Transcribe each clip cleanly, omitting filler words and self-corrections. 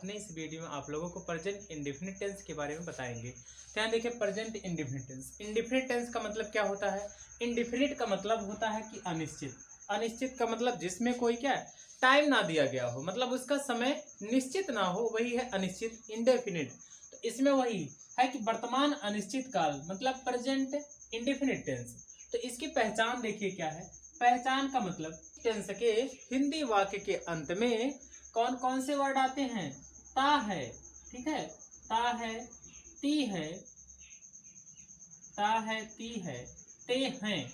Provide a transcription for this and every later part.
अपने इस वीडियो में आप लोगों को प्रेजेंट इंडेफिनिट टेंस के बारे में बताएंगे। तो यहाँ देखिए present indefinite tense. Indefinite tense का मतलब क्या होता है? इंडेफिनिट का मतलब होता है कि अनिश्चित। अनिश्चित का मतलब जिसमें कोई क्या टाइम ना दिया गया हो, मतलब उसका समय निश्चित ना हो, वही है अनिश्चित, इंडेफिनिट। तो इसमें वही है कि वर्तमान अनिश्चित काल मतलब प्रेजेंट इंडेफिनिट टेंस। तो इसकी पहचान देखिए क्या है। पहचान का मतलब टेंस के हिंदी वाक्य के अंत में कौन कौन से वर्ड आते हैं? ता है, ठीक है, ता है, ती है, ता है, ती है, ते हैं,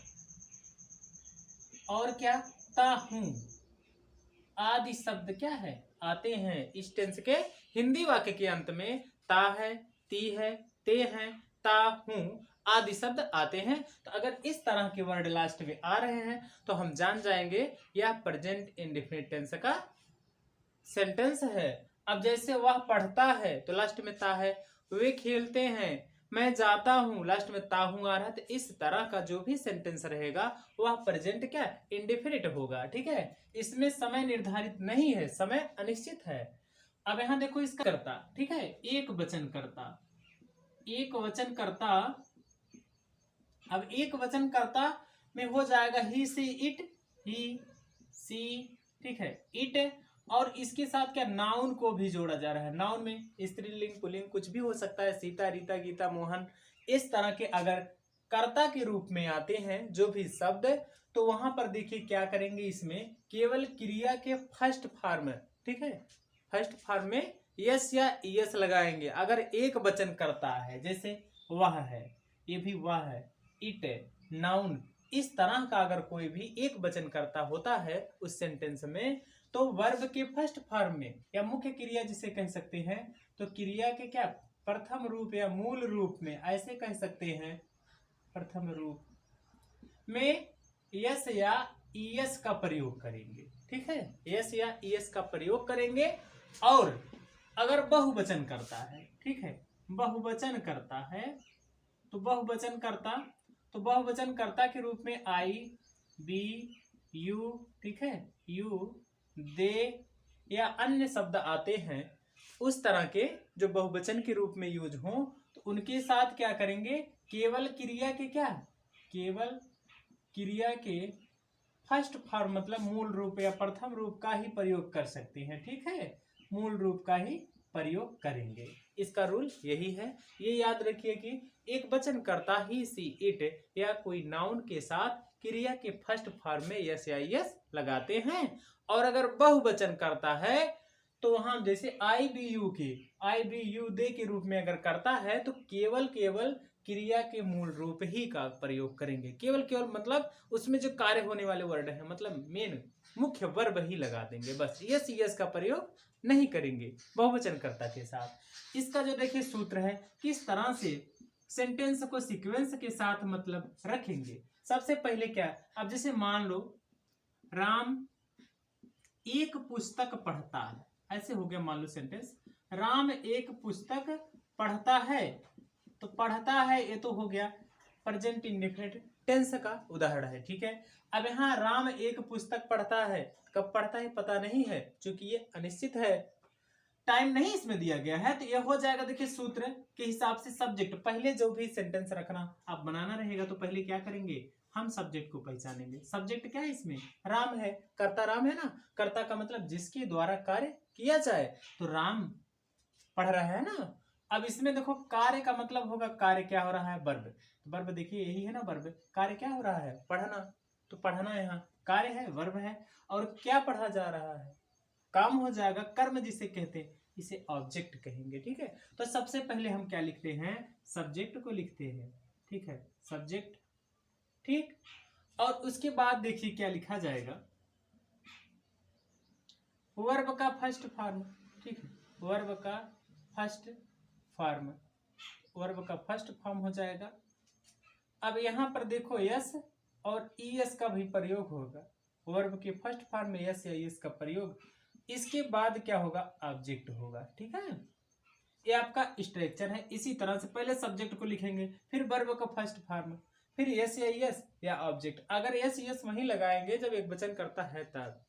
और क्या, ता हूं आदि शब्द क्या है? आते हैं। इस टेंस के हिंदी वाक्य के अंत में ता है, ती है, ते हैं, ता हूं आदि शब्द आते हैं। तो अगर इस तरह के वर्ड लास्ट में आ रहे हैं तो हम जान जाएंगे यह प्रेजेंट इंडेफिनिट टेंस का सेंटेंस है। अब जैसे वह पढ़ता है तो लास्ट में ता है, वे खेलते हैं, मैं जाता हूं, लास्ट में ता हूं आ रहा है। तो इस तरह का जो भी सेंटेंस रहेगा वह प्रेजेंट क्या इंडेफिनिट होगा, ठीक है। इसमें समय निर्धारित नहीं है, समय अनिश्चित है। अब यहां देखो इसका करता, ठीक है, एक वचन करता, एक वचन करता। अब एक वचन करता में हो जाएगा ही सी इट, ही सी, ठीक है, इट, और इसके साथ क्या नाउन को भी जोड़ा जा रहा है। नाउन में स्त्रीलिंग पुल्लिंग कुछ भी हो सकता है, सीता, रीता, गीता, मोहन, इस तरह के अगर कर्ता के रूप में आते हैं जो भी शब्द, तो वहां पर देखिए क्या करेंगे, इसमें केवल क्रिया के फर्स्ट फॉर्म, ठीक है, फर्स्ट फॉर्म में यस या यस लगाएंगे। अगर एक वचन करता है, जैसे वह है, ये भी वह है, इट, नाउन, इस तरह का अगर कोई भी एक वचन करता होता है उस सेंटेंस में, तो वर्ब के फर्स्ट फॉर्म में या मुख्य क्रिया जिसे कह सकते हैं, तो क्रिया के क्या प्रथम रूप या मूल रूप में ऐसे कह सकते हैं, प्रथम रूप में यस या ईएस का प्रयोग करेंगे, ठीक है, यस या ईएस का प्रयोग करेंगे। और अगर बहुवचन करता है, ठीक है, बहुवचन करता है, तो बहुवचन करता, तो बहुवचन कर्ता के रूप में आई, बी, यू, ठीक है, यू, दे या अन्य शब्द आते हैं। उस तरह के जो बहुवचन के रूप में यूज हो, तो उनके साथ क्या करेंगे, केवल क्रिया के क्या, केवल क्रिया के फर्स्ट फॉर्म मतलब मूल रूप या प्रथम रूप का ही प्रयोग कर सकते हैं, ठीक है, मूल रूप का ही प्रयोग करेंगे। इसका रूल यही है। ये याद रखिए कि एक वचन करता ही सी, इट या कोई नाउन के साथ क्रिया के फर्स्ट फॉर्म में यस या यस लगाते हैं। और अगर बहुवचन करता है तो वहां जैसे आई बी यू के, आई बी यू दे के रूप में अगर करता है तो केवल केवल क्रिया के मूल रूप ही का प्रयोग करेंगे। केवल केवल मतलब उसमें जो कार्य होने वाले वर्ड है, मतलब मेन मुख्य वर्ब ही लगा देंगे, बस यस यस का प्रयोग नहीं करेंगे बहुवचन कर्ता के साथ। इसका जो देखिए सूत्र है, किस तरह से सेंटेंस को सीक्वेंस के साथ मतलब रखेंगे। सबसे पहले क्या, अब जैसे मान लो राम एक पुस्तक पढ़ता है, ऐसे हो गया मान लो सेंटेंस, राम एक पुस्तक पढ़ता है। तो पढ़ता है ये तो हो गया प्रेजेंट इंडेफिनिट टेंस का उदाहरण है, ठीक है। अब यहाँ राम एक पुस्तक पढ़ता है, कब पढ़ता है पता नहीं है, क्योंकि ये अनिश्चित है, टाइम नहीं इसमें दिया गया है। तो ये हो जाएगा, देखिए सूत्र के हिसाब से सब्जेक्ट, पहले जो भी सेंटेंस रखना आप बनाना रहेगा तो पहले क्या करेंगे, हम सब्जेक्ट को पहचानेंगे। सब्जेक्ट क्या है इसमें, राम है, कर्ता राम है ना, कर्ता का मतलब जिसके द्वारा कार्य किया जाए, तो राम पढ़ रहा है ना। अब इसमें देखो कार्य का मतलब होगा, कार्य क्या हो रहा है, वर्ब, वर्ब देखिए यही है ना, वर्ब, कार्य क्या हो रहा है, पढ़ना, तो पढ़ना यहाँ कार्य है, वर्ब है। और क्या पढ़ा जा रहा है, काम हो जाएगा, कर्म जिसे कहते हैं, इसे ऑब्जेक्ट कहेंगे, ठीक है। तो सबसे पहले हम क्या लिखते हैं, सब्जेक्ट को लिखते हैं, ठीक है, सब्जेक्ट, ठीक। और उसके बाद देखिए क्या लिखा जाएगा, वर्ब का फर्स्ट फॉर्म, ठीक है, वर्ब का फर्स्ट फॉर्म, वर्ब का फर्स्ट फॉर्म हो जाएगा। अब यहां पर देखो यस और ईएस का भी प्रयोग होगा, वर्ब के फर्स्ट फॉर्म में यस या ईएस का प्रयोग। इसके बाद क्या होगा, ऑब्जेक्ट होगा, ठीक है। ये आपका स्ट्रक्चर है। इसी तरह से पहले सब्जेक्ट को लिखेंगे, फिर वर्ब का फर्स्ट फॉर्म, फिर यस या यस या ऑब्जेक्ट। अगर यस यस वहीं लगाएंगे जब एक वचन करता है तब,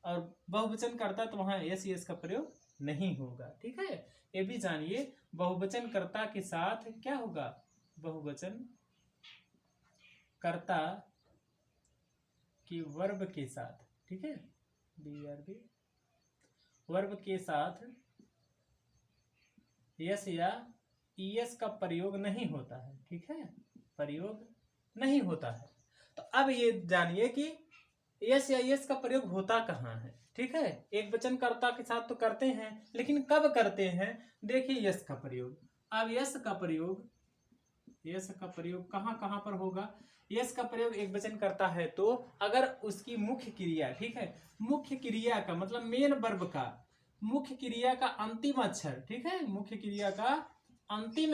और बहुवचन करता तो वहां यस यस का प्रयोग नहीं होगा। ठीक है, ये भी जानिए। बहुवचन कर्ता के साथ क्या होगा, बहुवचन कर्ता के वर्ब के साथ, ठीक है, BRB वर्ब के साथ यस या ईएस का प्रयोग नहीं होता है। ठीक है, प्रयोग नहीं होता है। तो अब ये जानिए कि यस या ईएस का प्रयोग होता कहाँ है। ठीक है, एक वचन कर्ता के साथ तो करते हैं, लेकिन कब करते हैं, देखिए यस का प्रयोग। अब यस का प्रयोग कहाँ कहाँ पर होगा। यस का प्रयोग एक वचन करता है तो अगर उसकी मुख्य क्रिया, ठीक है, मुख्य क्रिया का मतलब मेन वर्ब का मुख्य क्रिया का अंतिम अक्षर, ठीक है, मुख्य क्रिया का अंतिम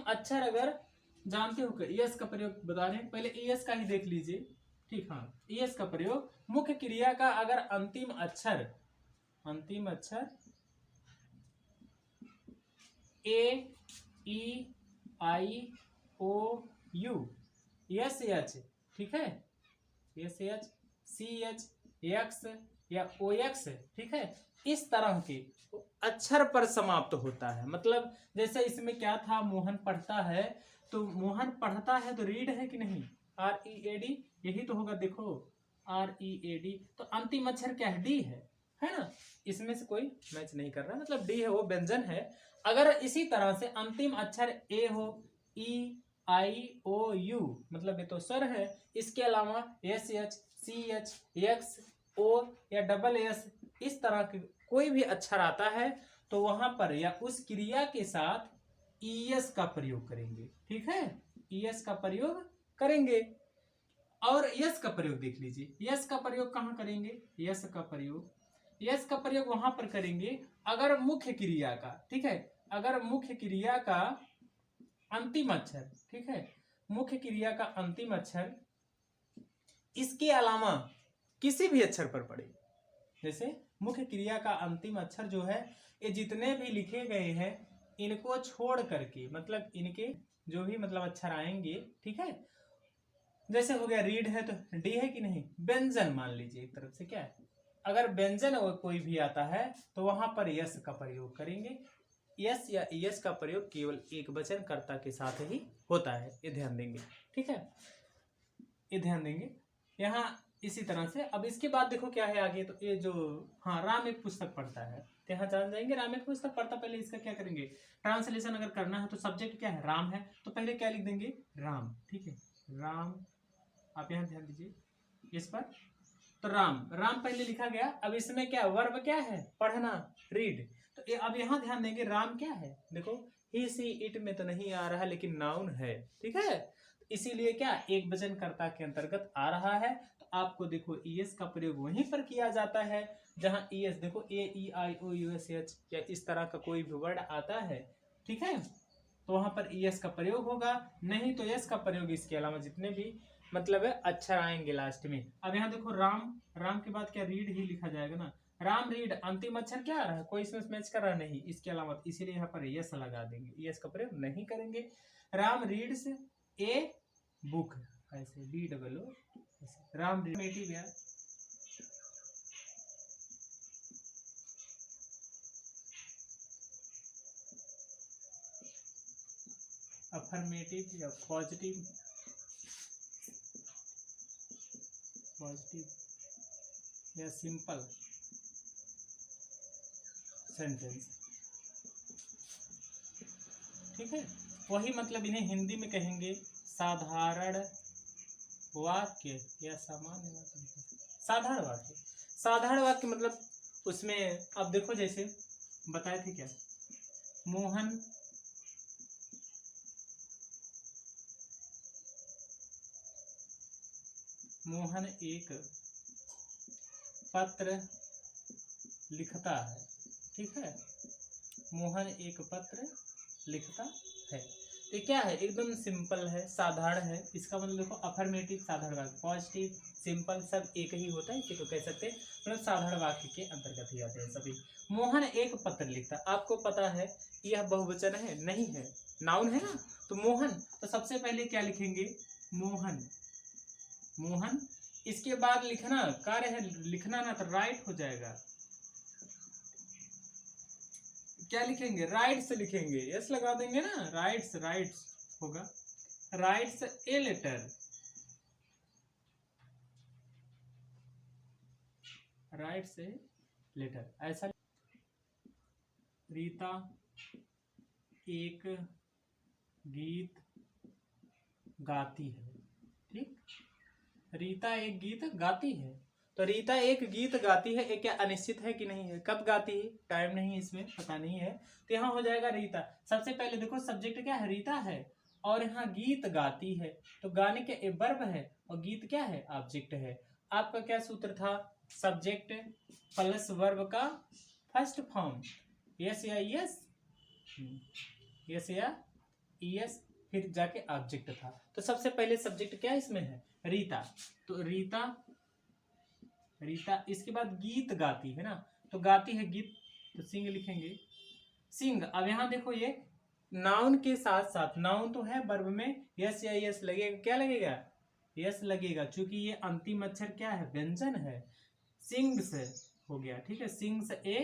अक्षर अगर जानते हो यस का प्रयोग बता रहे हैं, पहले एस का ही देख लीजिए। ठीक, हाँ, एस का प्रयोग मुख्य क्रिया का अगर अंतिम अक्षर A E I O U S H, ठीक है, S H C H X या ओ एक्स, ठीक है, इस तरह के अक्षर पर समाप्त होता है। मतलब जैसे इसमें क्या था, मोहन पढ़ता है, तो मोहन पढ़ता है तो रीड है कि नहीं, READ, यही तो होगा। देखो READ, तो अंतिम अक्षर क्या है, डी है ना, इसमें से कोई मैच नहीं कर रहा, मतलब डी है, वो व्यंजन है। अगर इसी तरह से अंतिम अक्षर ए हो, EIOU, मतलब ये तो स्वर है, इसके अलावा SH CH X O या SS, इस तरह के कोई भी अक्षर आता है तो वहां पर या उस क्रिया के साथ ES का प्रयोग करेंगे। ठीक है, ES का प्रयोग करेंगे। और यस का प्रयोग देख लीजिए, यस का प्रयोग कहाँ करेंगे, यस का प्रयोग वहां पर करेंगे अगर मुख्य क्रिया का, ठीक है, अगर मुख्य क्रिया का अंतिम अक्षर, ठीक है, मुख्य क्रिया का अंतिम अक्षर इसके अलावा किसी भी अक्षर पर पड़े। जैसे मुख्य क्रिया का अंतिम अक्षर जो है, ये जितने भी लिखे गए हैं इनको छोड़ करके, मतलब इनके जो भी मतलब अक्षर आएंगे, ठीक है, जैसे हो गया रीड है तो डी है कि नहीं, व्यंजन मान लीजिए एक तरफ से क्या है, अगर व्यंजन कोई भी आता है तो वहां पर यस का प्रयोग करेंगे। यस या यस का प्रयोग केवल एक वचन कर्ता के साथ ही होता है, ये ध्यान देंगे। ठीक है, ये ध्यान देंगे यहाँ इसी तरह से। अब इसके बाद देखो क्या है आगे, तो ये जो, हाँ, राम एक पुस्तक पढ़ता है, तो यहाँ जान जाएंगे राम एक पुस्तक पढ़ता, पहले इसका क्या करेंगे, ट्रांसलेशन अगर करना है तो सब्जेक्ट क्या है, राम है, तो पहले क्या लिख देंगे, राम। ठीक है, राम, आप यहाँ ध्यान दीजिए इस पर, तो राम पहले लिखा गया। अब इसमें क्या वर्ब क्या है, पढ़ना, रीड। तो अब यहाँ ध्यान देंगे राम क्या है, देखो ही सी इट में तो नहीं आ रहा, लेकिन नाउन है। ठीक है, इसीलिए क्या एक वचन कर्ता के अंतर्गत आ रहा है। तो आपको देखो ES का प्रयोग वहीं पर किया जाता है जहां ES, देखो AEIOUSH या इस तरह का कोई भी वर्ड आता है, ठीक है, तो वहां पर ES का प्रयोग होगा, नहीं तो यस का प्रयोग इसके अलावा जितने भी मतलब है अक्षर आएंगे लास्ट में। अब यहाँ देखो राम के बाद क्या रीड ही लिखा जाएगा ना, राम रीड, अंतिम अक्षर क्या आ रहा है, कोई इसमें मैच कर रहा नहीं, इसके अलावा, इसीलिए यहाँ पर यस लगा देंगे, यस का प्रयोग नहीं करेंगे। राम रीड्स ए बुक, ऐसे BOO, राम रीड यार, अफर्मेटिव या पॉजिटिव या सिंपल सेंटेंस। ठीक है, वही मतलब इन्हें हिंदी में कहेंगे साधारण वाक्य या सामान्य वाक्य। साधारण वाक्य मतलब उसमें अब देखो जैसे बताए थे क्या, मोहन एक पत्र लिखता है। ठीक है, मोहन एक पत्र लिखता है, तो क्या है, एकदम सिंपल है, साधारण है। इसका मतलब देखो अफर्मेटिव साधारण वाक्य, पॉजिटिव, सिंपल सब एक ही होता है, इसी को कह सकते हैं, मतलब साधारण वाक्य के अंतर्गत ही आते हैं सभी। मोहन एक पत्र लिखता, आपको पता है यह बहुवचन है, नहीं है, नाउन है ना, तो मोहन, तो सबसे पहले क्या लिखेंगे, मोहन। इसके बाद लिखना कार्य है, लिखना ना तो राइट हो जाएगा, क्या लिखेंगे, राइट्स लिखेंगे, यस लगा देंगे ना, राइट्स, राइट्स होगा, writes a letter, writes a letter, ऐसा। रीता एक गीत गाती है, ठीक, रीता एक गीत गाती है। तो रीता एक गीत गाती है, एक क्या अनिश्चित है कि नहीं है, कब गाती है, टाइम नहीं इसमें पता नहीं है, तो यहाँ हो जाएगा रीता। सबसे पहले देखो सब्जेक्ट क्या है, रीता है, और यहाँ गीत गाती है, तो गाने के एक वर्ब है और गीत क्या है, ऑब्जेक्ट है। आपका क्या सूत्र था, सब्जेक्ट प्लस वर्ब का फर्स्ट फॉर्म, यस या यस, यस या यस, फिर जाके ऑब्जेक्ट था। तो सबसे पहले सब्जेक्ट क्या इसमें है, रीता, तो रीता, रीता, इसके बाद गीत गाती है ना, तो गाती है गीत, तो सिंग लिखेंगे, सिंग। अब यहाँ देखो ये नाउन के साथ साथ, नाउन तो है वर्ब में, यस या यस लगेगा, क्या लगेगा, यस लगेगा, क्योंकि ये अंतिम अक्षर क्या है, व्यंजन है, सिंग्स हो गया, ठीक है, सिंग्स ए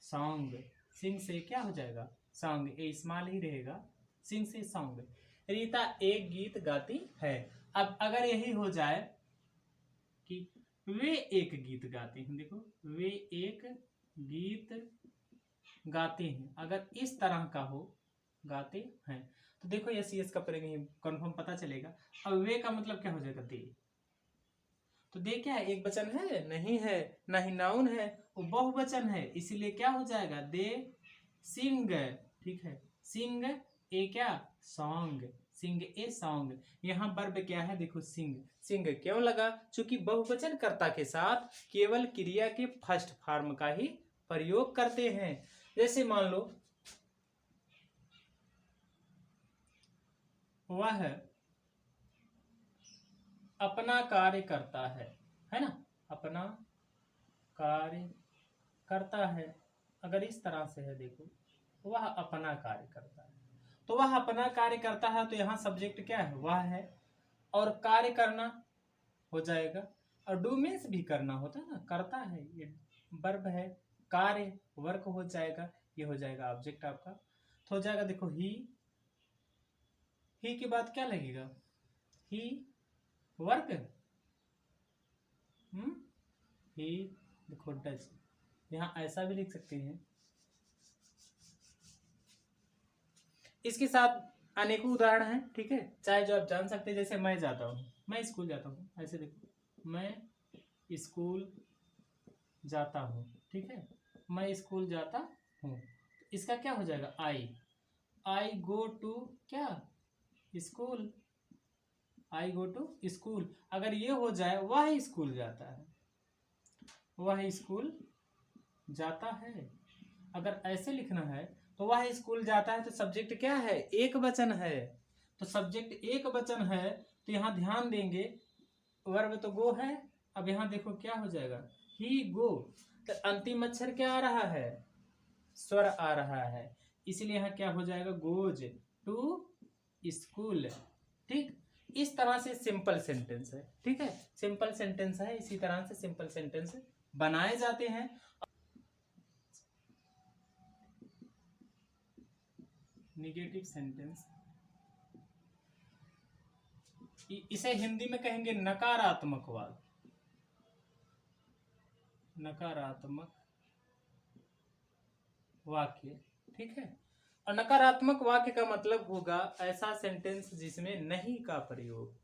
सॉन्ग, सिंग से क्या हो जाएगा, सॉन्ग, ए स्मॉल ही रहेगा, सिंग से सॉन्ग। रीता एक गीत गाती है। अब अगर यही हो जाए कि वे एक गीत गाते हैं, देखो वे एक गीत गाते हैं, अगर इस तरह का हो, गाते हैं, तो देखो यस यस का करेंगे, कन्फर्म पता चलेगा। अब वे का मतलब क्या हो जाएगा, दे, तो दे क्या है, एक वचन है, नहीं है, ना ही नाउन है, वो बहुवचन है, इसीलिए क्या हो जाएगा, दे सिंग, ठीक है, सिंग ए क्या, सॉन्ग, सिंग ए सॉन्ग। यहाँ वर्ब क्या है, देखो सिंग, सिंग क्यों लगा, चूंकि बहुवचन कर्ता के साथ केवल क्रिया के फर्स्ट फॉर्म का ही प्रयोग करते हैं। जैसे मान लो वह अपना कार्य करता है ना, अपना कार्य करता है, अगर इस तरह से है, देखो वह अपना कार्य करता है, तो वह अपना कार्य करता है, तो यहाँ सब्जेक्ट क्या है, वह है, और कार्य करना हो जाएगा, और डू मीन्स भी करना होता है ना, करता है, ये वर्ब है, कार्य वर्क हो जाएगा, ये हो जाएगा ऑब्जेक्ट आपका, तो हो जाएगा देखो ही के बाद क्या लगेगा, ही वर्क, ही, देखो डज, यहाँ ऐसा भी लिख सकते हैं। इसके साथ अनेकों उदाहरण हैं, ठीक है, चाहे जो आप जान सकते हैं, जैसे मैं जाता हूँ, मैं स्कूल जाता हूँ, ऐसे देखो मैं स्कूल जाता हूँ, ठीक है, मैं स्कूल जाता हूँ, इसका क्या हो जाएगा, आई गो टू क्या, school, I go to school. अगर ये हो जाए वह स्कूल जाता है, वह स्कूल जाता है, अगर ऐसे लिखना है तो वह स्कूल जाता है, तो सब्जेक्ट क्या है, एक वचन है, तो सब्जेक्ट एक वचन है, तो यहाँ ध्यान देंगे, वर्ब तो गो है, अब यहाँ देखो क्या हो जाएगा, ही गो, तो अंतिम अक्षर क्या आ रहा है, स्वर आ रहा है, इसलिए यहाँ क्या हो जाएगा, गोज टू स्कूल, ठीक। इस तरह से सिंपल सेंटेंस है, ठीक है, सिंपल सेंटेंस है, इसी तरह से सिंपल सेंटेंस बनाए जाते हैं। निगेटिव सेंटेंस, इसे हिंदी में कहेंगे नकारात्मक वाक्य, नकारात्मक वाक्य, ठीक है। और नकारात्मक वाक्य का मतलब होगा ऐसा सेंटेंस जिसमें नहीं का प्रयोग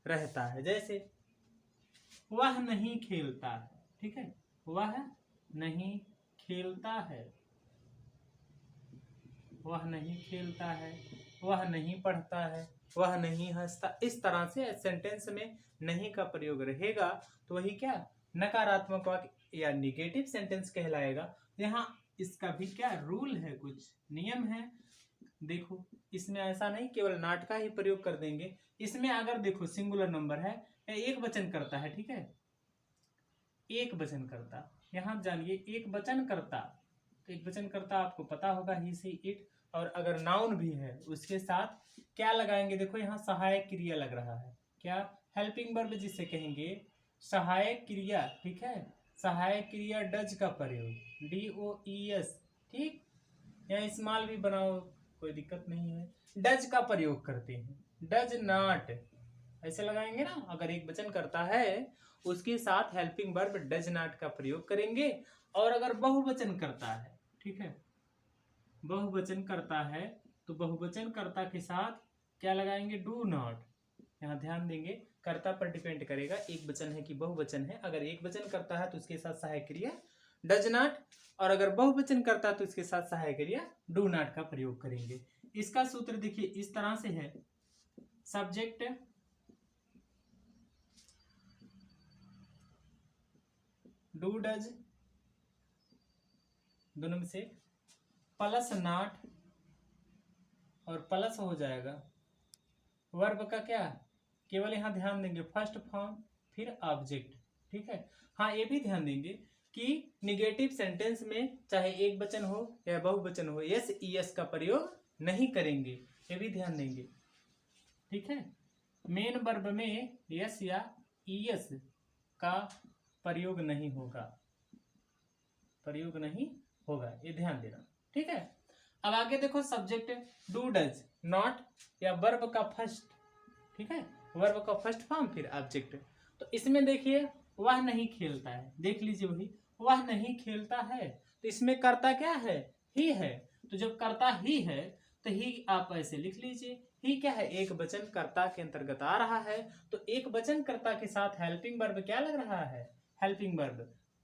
रहता है, जैसे वह नहीं खेलता है, ठीक है, वह नहीं खेलता है, वह नहीं खेलता है, वह नहीं पढ़ता है, वह नहीं हंसता, इस तरह से सेंटेंस में नहीं का प्रयोग रहेगा, तो वही क्या, नकारात्मक वाक्य या निगेटिव सेंटेंस कहलाएगा। यहाँ इसका भी क्या रूल है, कुछ नियम है, देखो इसमें ऐसा नहीं केवल नॉट का ही प्रयोग कर देंगे, इसमें अगर देखो सिंगुलर नंबर है, एक वचन करता है, ठीक है, एक वचन करता, यहाँ जानिए एक वचन करता, तो एक वचन करता आपको पता होगा ही सी इट, और अगर नाउन भी है उसके साथ क्या लगाएंगे, देखो यहाँ सहायक क्रिया लग रहा है, क्या, हेल्पिंग वर्ब जिसे कहेंगे सहायक क्रिया, ठीक है, सहायक क्रिया डज का प्रयोग, DOES, ठीक, या स्मॉल भी बनाओ, कोई दिक्कत नहीं है। डज का प्रयोग करते हैं, डज नॉट ऐसे लगाएंगे ना, अगर एक वचन करता है उसके साथ हेल्पिंग वर्ब डज नॉट का प्रयोग करेंगे। और अगर बहुवचन करता है, ठीक है, बहुवचन करता है तो बहुवचन कर्ता के साथ क्या लगाएंगे, डू नॉट। यहाँ ध्यान देंगे, कर्ता पर डिपेंड करेगा, एक वचन है कि बहुवचन है। अगर एक वचन करता है तो उसके साथ सहायक क्रिया डज नॉट, और अगर बहुवचन करता है तो उसके साथ सहायक क्रिया डू नॉट का प्रयोग करेंगे। इसका सूत्र देखिए इस तरह से है, सब्जेक्ट डू डज दोनों में से प्लस नॉट और प्लस हो जाएगा वर्ब का क्या, केवल यहाँ ध्यान देंगे फर्स्ट फॉर्म फिर ऑब्जेक्ट, ठीक है। हाँ ये भी ध्यान देंगे कि निगेटिव सेंटेंस में चाहे एक वचन हो या बहुवचन हो यस ईएस का प्रयोग नहीं करेंगे, ये भी ध्यान देंगे, ठीक है। मेन वर्ब में यस या ईएस का प्रयोग नहीं होगा, प्रयोग नहीं होगा, ये ध्यान देना, ठीक है। अब आगे देखो, सब्जेक्ट डू डज नॉट या वर्ब का फर्स्ट, ठीक है, वर्ब का फर्स्ट फॉर्म फिर ऑब्जेक्ट। तो इसमें देखिए वह नहीं खेलता है, देख लीजिए वही, वह नहीं खेलता है, तो इसमें कर्ता क्या है, ही है। तो जब कर्ता ही है तो ही आप ऐसे लिख लीजिए, ही क्या है, एक वचन कर्ता के अंतर्गत आ रहा है, तो एक वचन कर्ता के साथ हेल्पिंग वर्ब क्या लग रहा है, हेल्पिंग वर्ब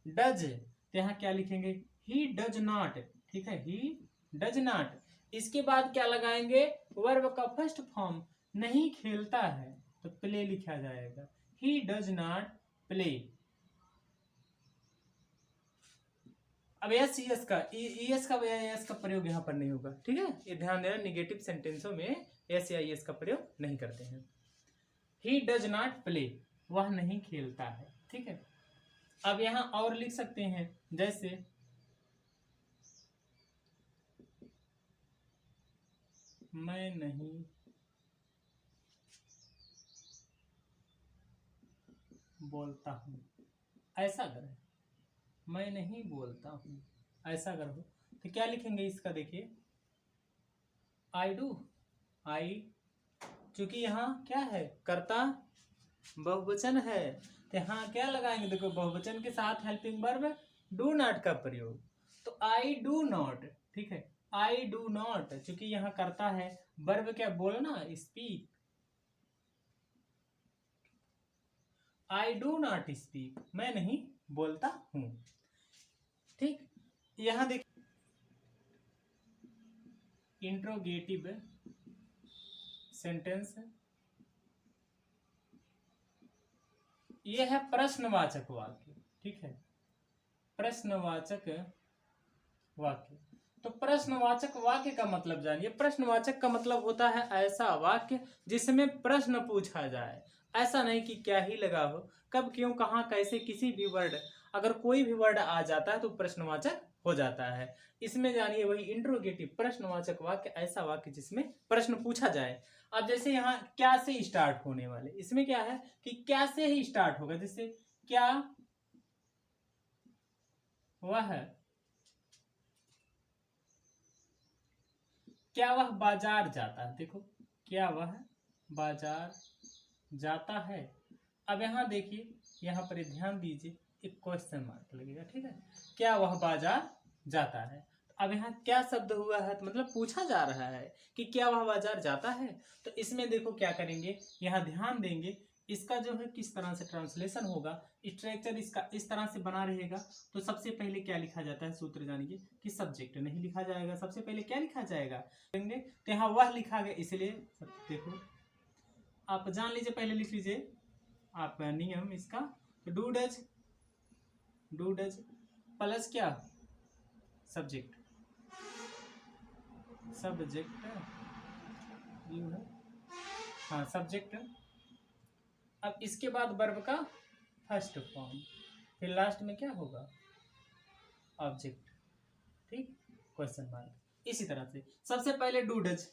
डज, तो यहाँ क्या लिखेंगे, ही डज नॉट, ठीक है, ही डज नॉट। इसके बाद क्या लगाएंगे, वर्ब का फर्स्ट फॉर्म नहीं खेलता है तो प्ले लिखा जाएगा, ही डज नॉट प्ले। अब एस ईएस का ईएस का एस का प्रयोग यहाँ पर नहीं होगा, ठीक है, ये ध्यान देना, निगेटिव सेंटेंसों में एस या ईएस का प्रयोग नहीं करते हैं। ही डज नॉट प्ले, वह नहीं खेलता है, ठीक है। अब यहाँ और लिख सकते हैं, जैसे मैं नहीं बोलता हूँ, ऐसा अगर है, मैं नहीं बोलता हूँ ऐसा अगर हो तो क्या लिखेंगे इसका, देखिए आई डू, आई, चूंकि यहाँ क्या है, कर्ता बहुवचन है तो यहाँ क्या लगाएंगे, देखो बहुवचन के साथ हेल्पिंग वर्ब डू नॉट का प्रयोग, तो आई डू नॉट, ठीक है, आई डू नॉट, चूंकि यहाँ करता है, वर्ब क्या बोलना, speak, I do not speak, मैं नहीं बोलता हूं, ठीक। यहां देखिए इंट्रोगेटिव सेंटेंस, यह है प्रश्नवाचक वाक्य, ठीक है, प्रश्नवाचक वाक्य। तो प्रश्नवाचक वाक्य का मतलब जानिए, प्रश्नवाचक का मतलब होता है ऐसा वाक्य जिसमें प्रश्न पूछा जाए, ऐसा नहीं कि क्या ही लगा हो, कब क्यों कहाँ कैसे, किसी भी वर्ड, अगर कोई भी वर्ड आ जाता है तो प्रश्नवाचक हो जाता है। इसमें जानिए वही इंट्रोगेटिव प्रश्नवाचक वाक्य, ऐसा वाक्य जिसमें प्रश्न पूछा जाए। अब जैसे यहाँ क्या से स्टार्ट होने वाले, इसमें क्या है कि क्या से ही स्टार्ट होगा, जैसे क्या वह, क्या वह बाजार जाता है, देखो क्या वह बाजार जाता है। अब यहाँ देखिए, यहाँ पर ध्यान दीजिए, एक क्वेश्चन मार्क लगेगा, ठीक है, क्या वह बाजार जाता है। अब यहाँ क्या शब्द हुआ है, तो मतलब पूछा जा रहा है कि क्या वह बाजार जाता है। तो इसमें देखो क्या करेंगे, यहाँ ध्यान देंगे, इसका जो है किस तरह से ट्रांसलेशन होगा, स्ट्रक्चर इसका इस तरह से बना रहेगा। तो सबसे पहले क्या लिखा जाता है, सूत्र जानिए कि सब्जेक्ट नहीं लिखा जाएगा, सबसे पहले क्या लिखा जाएगा, तो यहाँ वह लिखा गया, इसलिए देखो आप जान लीजिए, पहले लिख लीजिए आपका नियम इसका, तो डू डज प्लस क्या, सब्जेक्ट, सब्जेक्ट यू है, हाँ सब्जेक्ट। अब इसके बाद वर्ब का फर्स्ट फॉर्म, फिर लास्ट में क्या होगा, ऑब्जेक्ट, ठीक, क्वेश्चन मार्क। इसी तरह से सबसे पहले डू डज,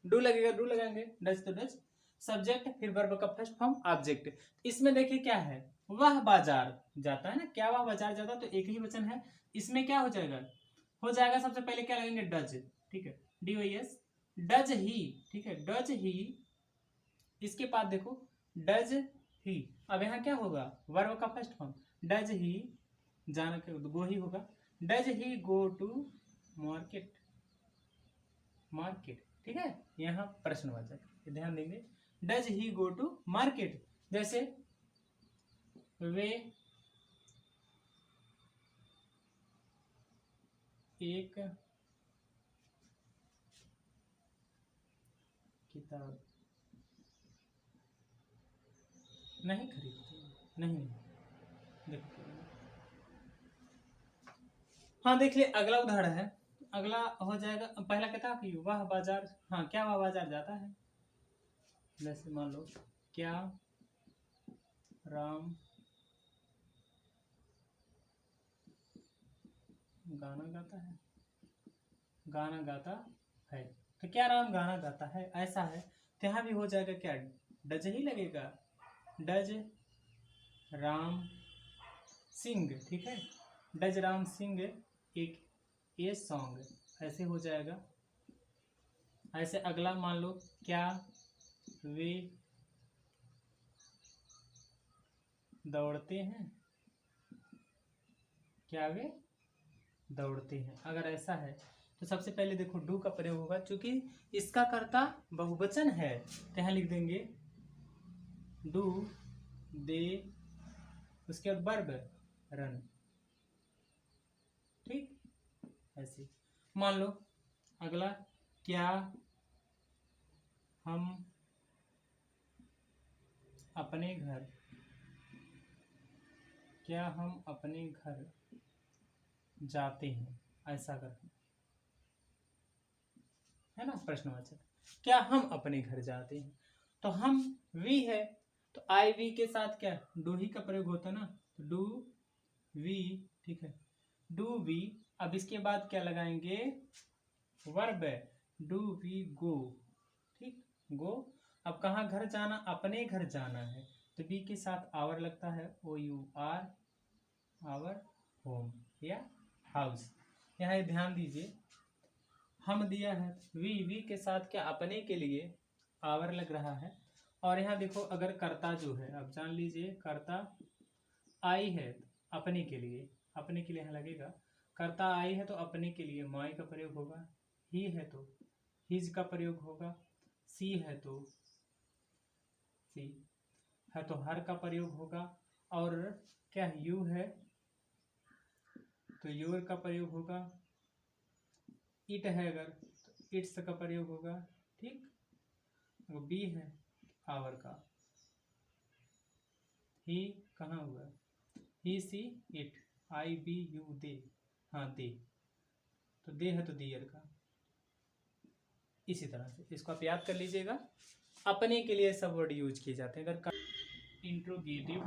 डू लगेगा, डू लगाएंगे, डज तो डज, सब्जेक्ट, फिर वर्ब का फर्स्ट फॉर्म ऑब्जेक्ट। इसमें देखिए क्या है, वह बाजार जाता है ना, क्या वह बाजार जाता, तो एक ही वचन है, इसमें क्या हो जाएगा, हो जाएगा। सबसे पहले क्या लगेंगे, डज, ठीक है, DOS, डज ही, ठीक है, डज ही। इसके बाद देखो डज ही, अब यहाँ क्या होगा, वर्ब का फर्स्ट फॉर्म, डज ही, जाना के गो ही होगा, does he go to market, market, ठीक है, यहाँ प्रश्नवाचक, ध्यान देंगे, does he go to market. जैसे वे एक किताब नहीं खरीदते, नहीं, देखते, हाँ देख लिए। अगला उदाहरण है, अगला हो जाएगा, पहला किताब की वह बाजार, हाँ क्या वह बाजार जाता है। जैसे मान लो, क्या राम गाना गाता है, गाना गाता है, तो क्या राम गाना गाता है, ऐसा है, तो यहाँ भी हो जाएगा क्या, डज ही लगेगा, डज राम सिंग, ठीक है, डज राम सिंग एक ए सॉन्ग, ऐसे हो जाएगा। ऐसे अगला मान लो, क्या वे दौड़ते हैं, क्या वे दौड़ते हैं, अगर ऐसा है तो सबसे पहले देखो डू का प्रयोग होगा, क्योंकि इसका कर्ता बहुवचन है, तो यहाँ लिख देंगे डू दे, उसके बाद वर्ब रन, ठीक, ऐसे। मान लो अगला, क्या हम अपने घर, क्या हम अपने घर जाते हैं, ऐसा करके, है ना, प्रश्नवाचक, क्या हम अपने घर जाते हैं, तो हम वी है, तो आई वी के साथ क्या डू ही का प्रयोग होता है ना, तो डू वी, ठीक है, डू वी। अब इसके बाद क्या लगाएंगे, वर्ब, डू वी गो, ठीक, गो। अब कहाँ घर जाना, अपने घर जाना है, तो बी के साथ आवर लगता है, OUR, आवर होम या हाउस। यहाँ ध्यान दीजिए, हम दिया है, वी के साथ क्या अपने के लिए आवर लग रहा है, और यहाँ देखो अगर कर्ता जो है, अब जान लीजिए कर्ता आई है, अपने के लिए, अपने के लिए यहाँ लगेगा, कर्ता आई है तो अपने के लिए माई का प्रयोग होगा, ही है तो हिज का प्रयोग होगा, सी है तो सी है तो हर का प्रयोग होगा, और क्या यू है तो योर का प्रयोग होगा, इट है अगर तो इट्स का प्रयोग होगा, ठीक, बी है आवर का, ही कहाँ हुआ, he she it, I we you they, हाँ दे, तो दे है तो दियर का। इसी तरह से इसको आप याद कर लीजिएगा, अपने के लिए सब वर्ड यूज किए जाते हैं। अगर interrogative,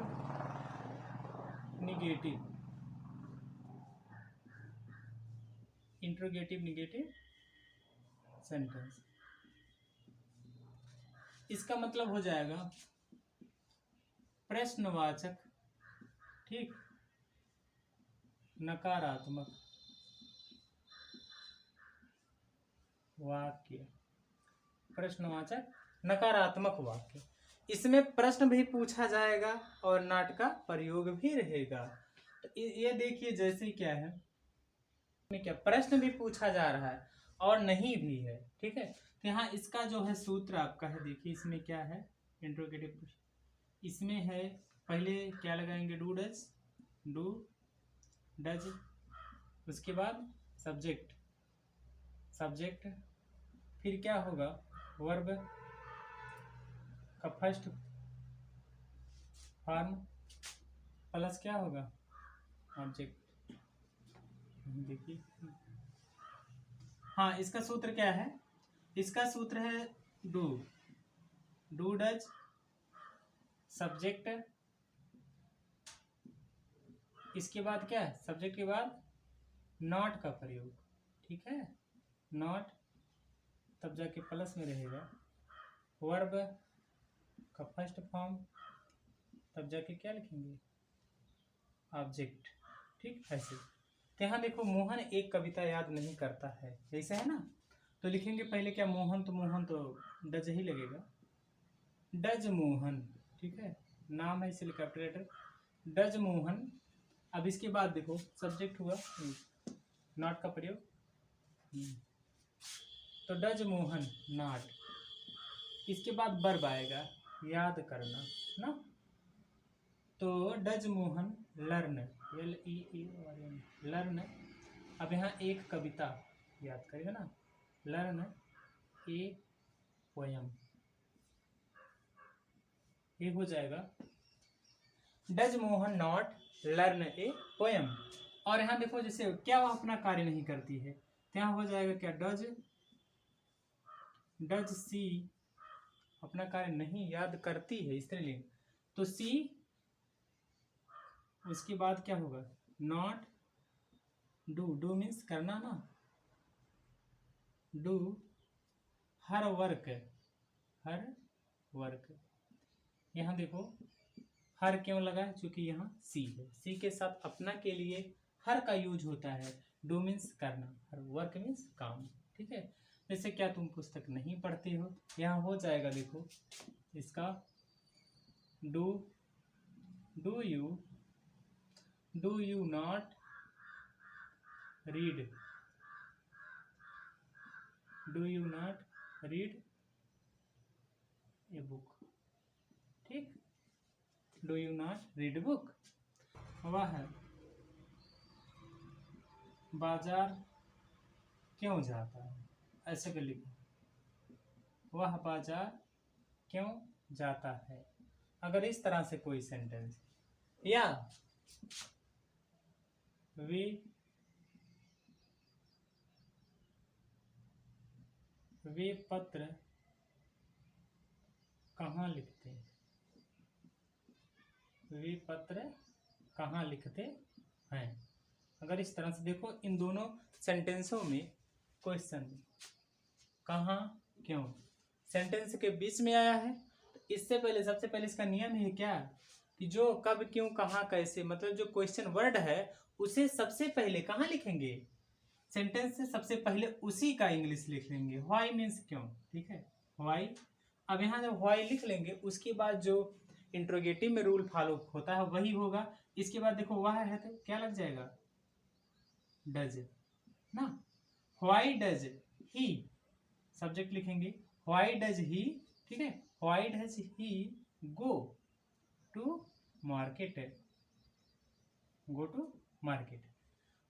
negative, interrogative negative sentence, इसका मतलब हो जाएगा प्रश्नवाचक, ठीक, नकारात्मक वाक्य, प्रश्नवाचक नकारात्मक वाक्य, इसमें प्रश्न भी पूछा जाएगा और नॉट का प्रयोग भी रहेगा। तो ये देखिए जैसे क्या है, क्या प्रश्न भी पूछा जा रहा है और नहीं भी है, ठीक है, तो यहाँ इसका जो है सूत्र आपका है, देखिए इसमें क्या है, इंट्रोगेटिव, इसमें है पहले क्या लगाएंगे, डू डज, डू डज, उसके बाद सब्जेक्ट, सब्जेक्ट, फिर क्या होगा, वर्ब का फर्स्ट फॉर्म प्लस क्या होगा, ऑब्जेक्ट, देखिए, हाँ इसका सूत्र क्या है, इसका सूत्र है डू, डू डज, सब्जेक्ट, इसके बाद क्या है, सब्जेक्ट के बाद नॉट का प्रयोग, ठीक है, नॉट, तब जाके प्लस में रहेगा, वर्ब का फर्स्ट फॉर्म, तब जाके क्या लिखेंगे, ऑब्जेक्ट, ठीक, ऐसे। तो यहाँ देखो मोहन एक कविता याद नहीं करता है, ऐसा है ना। तो लिखेंगे पहले क्या, मोहन तो डज ही लगेगा, डज मोहन, ठीक है, नाम है इसलिए कैपिटल लेटर, डज मोहन। अब इसके बाद देखो सब्जेक्ट हुआ नॉट का प्रयोग, तो डज मोहन नॉट, इसके बाद वर्ब आएगा याद करना ना, तो does Mohan learn, LEERN learn. अब यहाँ एक कविता याद करेगा ना, लर्न ए पोयम, ये हो जाएगा does Mohan not learn A poem. और यहाँ देखो जैसे क्या वह अपना कार्य नहीं करती है, तो यहाँ हो जाएगा क्या, डज सी अपना कार्य नहीं याद करती है स्त्रीलिंग, तो सी, उसके बाद क्या होगा, नॉट डू मीन्स करना ना, डू हर वर्क, यहाँ देखो हर क्यों लगा है, क्योंकि यहाँ सी है, सी के साथ अपना के लिए हर का यूज होता है, डू मीन्स करना, हर वर्क मीन्स काम, ठीक है। जैसे क्या तुम पुस्तक नहीं पढ़ते हो, यहाँ हो जाएगा देखो इसका do you not read, do you not read a book, ठीक, do you not read book. वह बाजार क्यों जाता है, ऐसे कर लिखो, वह बाजार क्यों जाता है। अगर इस तरह से कोई सेंटेंस, या वे पत्र कहाँ लिखते हैं, वे पत्र कहाँ लिखते हैं। अगर इस तरह से देखो इन दोनों सेंटेंसों में क्वेश्चन कहाँ क्यों सेंटेंस के बीच में आया है, इससे पहले सबसे पहले इसका नियम है क्या, कि जो कब क्यों कहाँ कैसे, मतलब जो क्वेश्चन वर्ड है उसे सबसे पहले कहाँ लिखेंगे, सेंटेंस से सबसे पहले उसी का इंग्लिश लिख लेंगे, व्हाई मीन्स क्यों, ठीक है, व्हाई। अब यहाँ जब व्हाई लिख लेंगे उसके बाद जो इंट्रोगेटिव में रूल फॉलो होता है वही होगा। इसके बाद देखो वह है तो क्या लग जाएगा, डज ना, व्हाई डज ही, सब्जेक्ट लिखेंगे व्हाई डज ही, ठीक है, why does he go to market, go to market.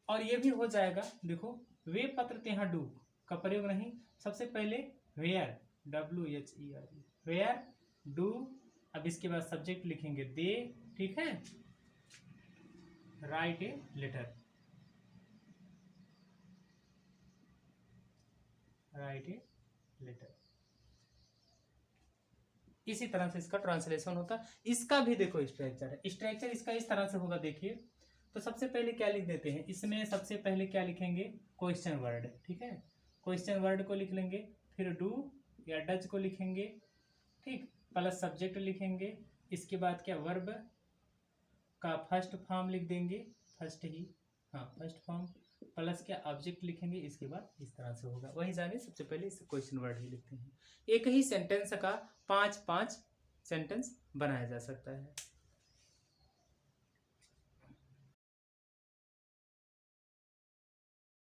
और ये भी हो जाएगा देखो वे पत्र यहाँ डू का प्रयोग नहीं, सबसे पहले वेयर, WHER वेयर डू, अब इसके बाद सब्जेक्ट लिखेंगे दे, ठीक है, write a letter, write a letter. इसी तरह से इसका ट्रांसलेशन होता है। इसका भी देखो स्ट्रक्चर है, स्ट्रक्चर इसका इस तरह से होगा, देखिए तो सबसे पहले क्या लिख देते हैं, इसमें सबसे पहले क्या लिखेंगे, क्वेश्चन वर्ड, ठीक है, क्वेश्चन वर्ड को लिख लेंगे, फिर डू या डज को लिखेंगे, ठीक, प्लस सब्जेक्ट लिखेंगे, इसके बाद क्या वर्ब का फर्स्ट फॉर्म लिख देंगे, फर्स्ट फॉर्म, प्लस क्या ऑब्जेक्ट लिखेंगे, इसके बाद इस तरह से होगा। वही जाने सबसे पहले इस क्वेश्चन वर्ड ही लिखते हैं। एक ही सेंटेंस का 5 सेंटेंस बनाया जा सकता है।